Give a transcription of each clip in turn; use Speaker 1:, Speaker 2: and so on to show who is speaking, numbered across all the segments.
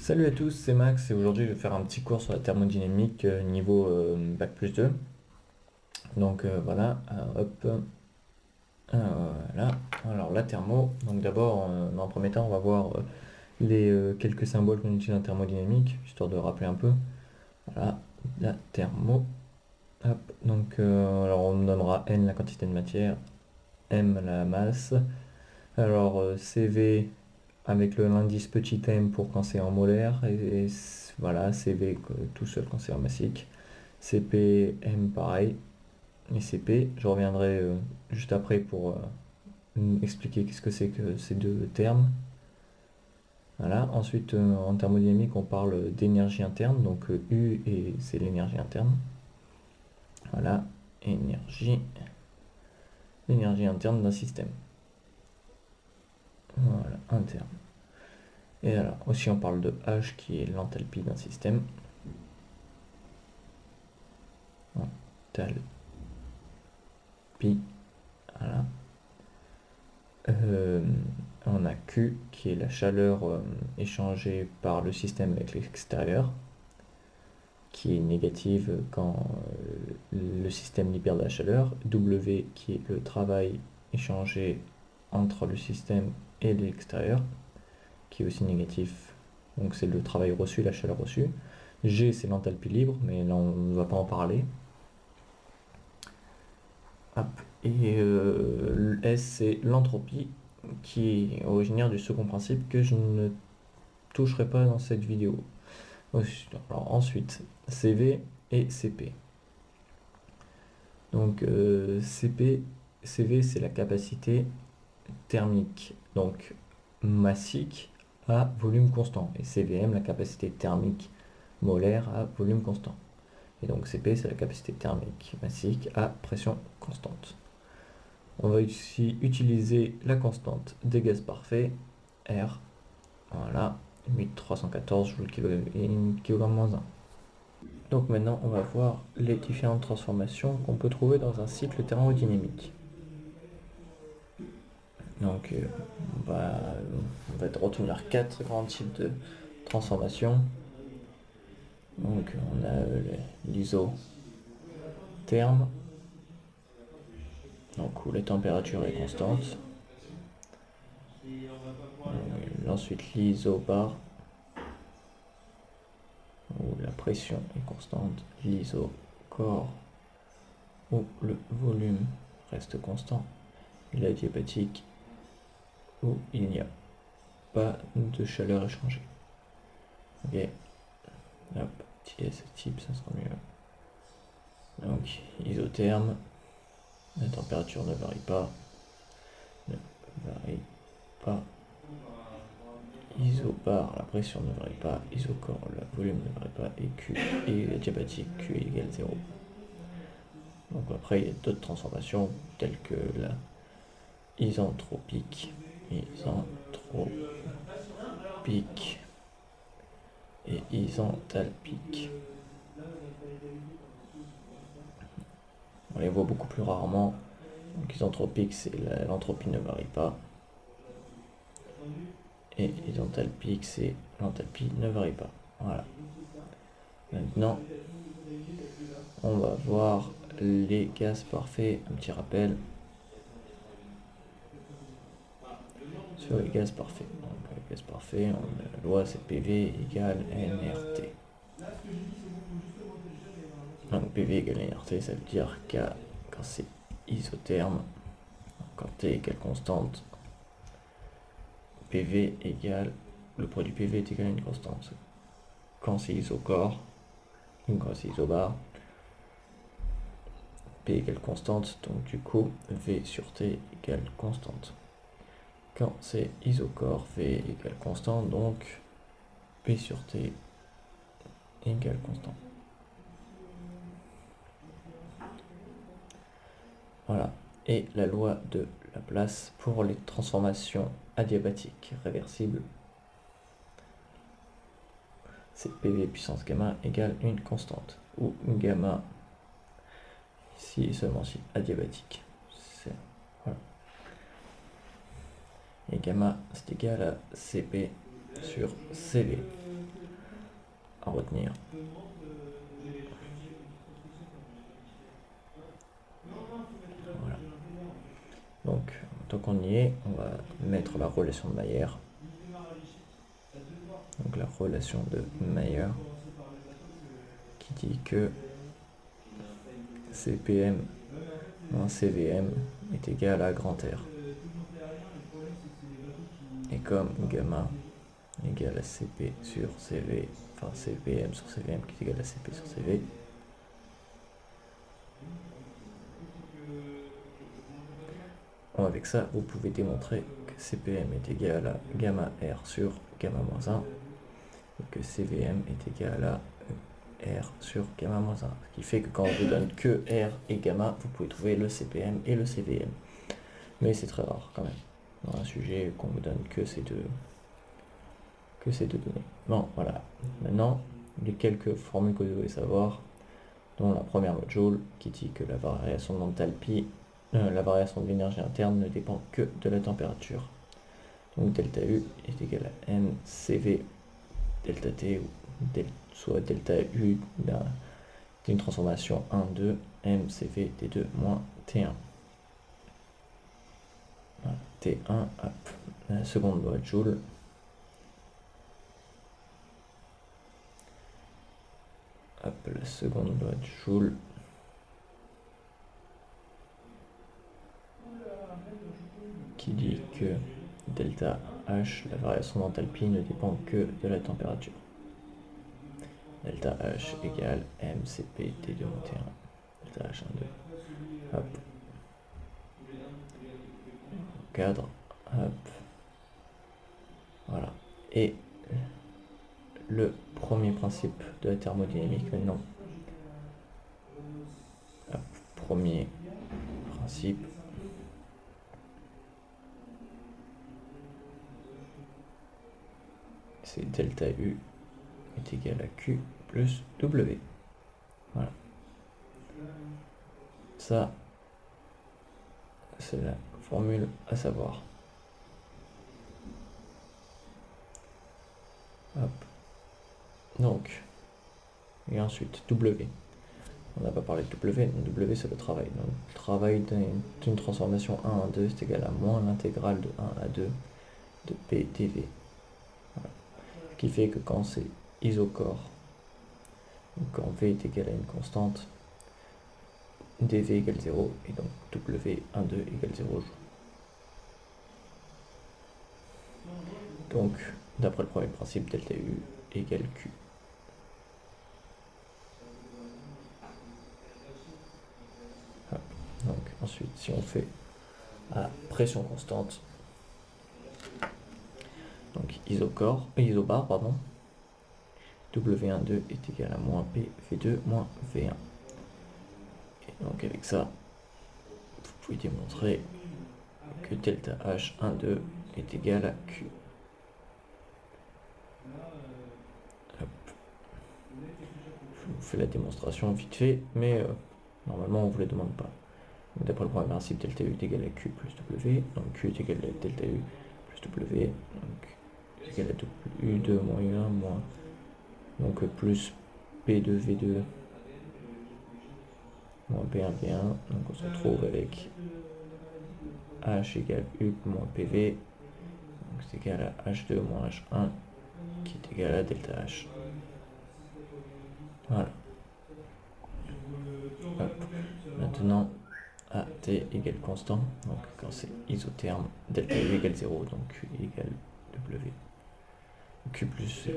Speaker 1: Salut à tous, c'est Max et aujourd'hui je vais faire un petit cours sur la thermodynamique niveau Bac+2. Donc voilà, hop, voilà. Alors la thermo, donc d'abord dans un premier temps on va voir les quelques symboles qu'on utilise en thermodynamique, histoire de rappeler un peu. Voilà, la thermo, hop, donc alors on nommera N la quantité de matière, M la masse. Alors CV avec l'indice petit m pour quand c'est en molaire, et voilà, CV tout seul quand c'est en massique, CP, M pareil, et CP, je reviendrai juste après pour expliquer qu'est-ce que c'est que ces deux termes. Voilà, ensuite en thermodynamique on parle d'énergie interne, donc U et c'est l'énergie interne. Voilà, l'énergie interne d'un système. Voilà, interne. Et alors aussi on parle de H qui est l'enthalpie d'un système. Enthalpie. Voilà. On a Q qui est la chaleur échangée par le système avec l'extérieur, qui est négative quand le système libère de la chaleur. W qui est le travail échangé entre le système et l'extérieur, qui est aussi négatif. Donc c'est le travail reçu, la chaleur reçue. G c'est l'enthalpie libre, mais là on ne va pas en parler. Hop. Et S c'est l'entropie, qui est originaire du second principe que je ne toucherai pas dans cette vidéo. Alors ensuite, CV et CP. Donc CV c'est la capacité thermique, donc massique à volume constant. Et CVM la capacité thermique molaire à volume constant. Et donc CP c'est la capacité thermique massique à pression constante. On va ici utiliser la constante des gaz parfaits, R. Voilà, 8314 joules kg moins 1. Donc maintenant, on va voir les différentes transformations qu'on peut trouver dans un cycle thermodynamique. Donc on va retenir 4 grands types de transformations. Donc on a l'isotherme, donc où la température est constante. Ensuite l'isobar, où la pression est constante. L'isochore, où le volume reste constant. Et l'adiabatique, où il n'y a pas de chaleur échangée. Ok, hop, TS type, ça sera mieux. Donc isotherme, la température ne varie pas. Isobar, la pression ne varie pas. Isochore, le volume ne varie pas. Et Q est diabatique, Q égale 0. Donc après il y a d'autres transformations telles que la isentropique et isenthalpique. On les voit beaucoup plus rarement. Donc isentropique, c'est l'entropie ne varie pas. Et isenthalpique, c'est l'enthalpie ne varie pas. Voilà. Maintenant, on va voir les gaz parfaits. Un petit rappel sur les gaz parfaits. Donc, les gaz parfaits, la loi c'est PV égale nRT. Donc PV égale nRT, ça veut dire que quand c'est isotherme, quand T égale constante, PV égale, le produit PV est égal à une constante. Quand c'est isochore, ou quand c'est isobar, P égale constante, donc du coup V sur T égale constante. Quand c'est isochore, V égale constante, donc P sur T égale constant. Voilà. Et la loi de Laplace pour les transformations adiabatiques réversibles, c'est PV puissance gamma égale une constante, où gamma ici et seulement si adiabatique. Voilà. Et gamma c'est égal à CP sur CV. à retenir. Voilà. Donc, tant qu'on y est, on va mettre la relation de Mayer. Donc la relation de Mayer qui dit que CPM moins CVM est égal à grand R. Et comme gamma égale à CP sur CV, enfin CPM sur CVM qui est égal à CP sur CV, avec ça, vous pouvez démontrer que CPM est égal à gamma R sur gamma moins 1 et que CVM est égal à R sur gamma moins 1. Ce qui fait que quand on vous donne que R et gamma, vous pouvez trouver le CPM et le CVM. Mais c'est très rare quand même, dans un sujet qu'on vous donne que ces deux données. Bon, voilà. Maintenant, les quelques formules que vous devez savoir, dont la première module qui dit que la variation d'enthalpie, la variation de l'énergie interne ne dépend que de la température. Donc delta U est égal à mCV delta T, ou soit delta U d'une transformation 1, 2, mCV T2 moins T1. Voilà, T1, hop, la seconde loi de Joule. Hop, la seconde loi de Joule. Qui dit que delta H, la variation d'enthalpie, ne dépend que de la température. Delta H égale mCp T2 moins T1. Delta H 1, 2. Hop. Cadre. Hop. Voilà. Et le premier principe de la thermodynamique maintenant. Hop. Premier principe. C'est delta U est égal à Q plus W. Voilà. Ça, c'est la formule à savoir. Hop. Donc, et ensuite W. On n'a pas parlé de W, W c'est le travail. Donc, le travail d'une transformation 1 à 2 c'est égal à moins l'intégrale de 1 à 2 de P dV. Voilà. Ce qui fait que quand c'est isochore, donc quand V est égal à une constante, dV égale 0, et donc W 1, 2 égale 0 joule. Donc, d'après le premier principe, delta U égale Q. Hop. Donc, ensuite, si on fait à pression constante, donc isobar, pardon, W12 est égal à moins P V2 moins V1. Et donc avec ça, vous pouvez démontrer que delta H12 est égal à Q. Hop. Je vous fais la démonstration vite fait, mais normalement on ne vous la demande pas. D'après le premier principe, delta U est égal à Q plus W, donc Q est égal à delta U plus W, donc est égal à U2 moins U1 moins, donc plus P2 V2 moins P1 V1, donc on se retrouve avec H égale U moins PV, donc c'est égal à H2 moins H1, qui est égal à delta H. Voilà. Hop. Maintenant, AT égale constant, donc quand c'est isotherme, delta U égale 0, donc Q égale W. Q plus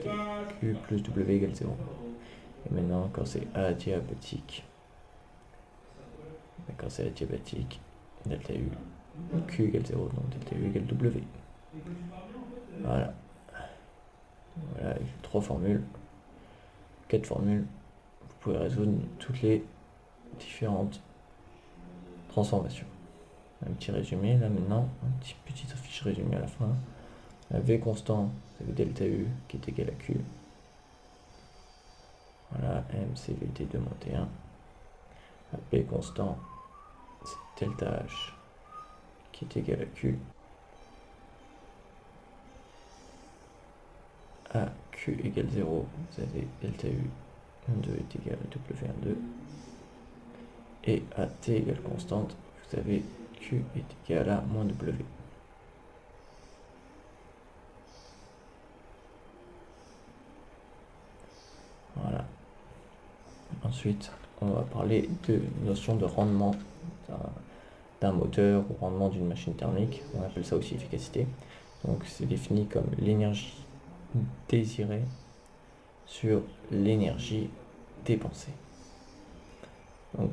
Speaker 1: W égale 0. Et maintenant, quand c'est adiabatique, delta U, Q égale 0, donc delta U égale W. Voilà. Voilà, 3 formules, 4 formules. Vous pouvez résoudre toutes les différentes transformations. Un petit résumé là maintenant, un petit fiche résumé à la fin. La V constant, c'est delta U qui est égal à Q. Voilà, mCVT2 moins T1. La P constant, c'est delta H qui est égal à Q. à Q égale 0, vous avez delta U 2 est égal à W12. Et à T égale constante, vous avez Q est égal à moins W. Voilà. Ensuite, on va parler de notion de rendement d'un moteur ou rendement d'une machine thermique. On appelle ça aussi efficacité. Donc c'est défini comme l'énergie désirée sur l'énergie dépensée. Donc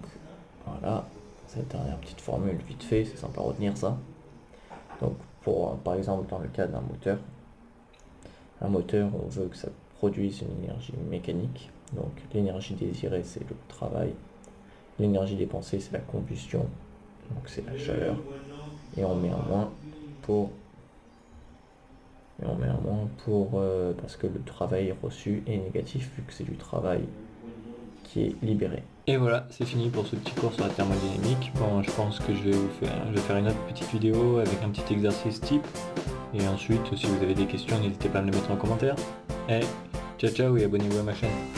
Speaker 1: voilà, cette dernière petite formule vite fait, c'est sympa à retenir ça. Donc pour par exemple dans le cas d'un moteur, un moteur on veut que ça produise une énergie mécanique. Donc l'énergie désirée c'est le travail, l'énergie dépensée c'est la combustion, donc c'est la chaleur, et on met un moins pour parce que le travail reçu est négatif vu que c'est du travail qui est libéré. Et voilà, c'est fini pour ce petit cours sur la thermodynamique. Bon, je pense que je vais faire une autre petite vidéo avec un petit exercice type. Et ensuite, si vous avez des questions, n'hésitez pas à me les mettre en commentaire. Et ciao ciao et abonnez-vous à ma chaîne.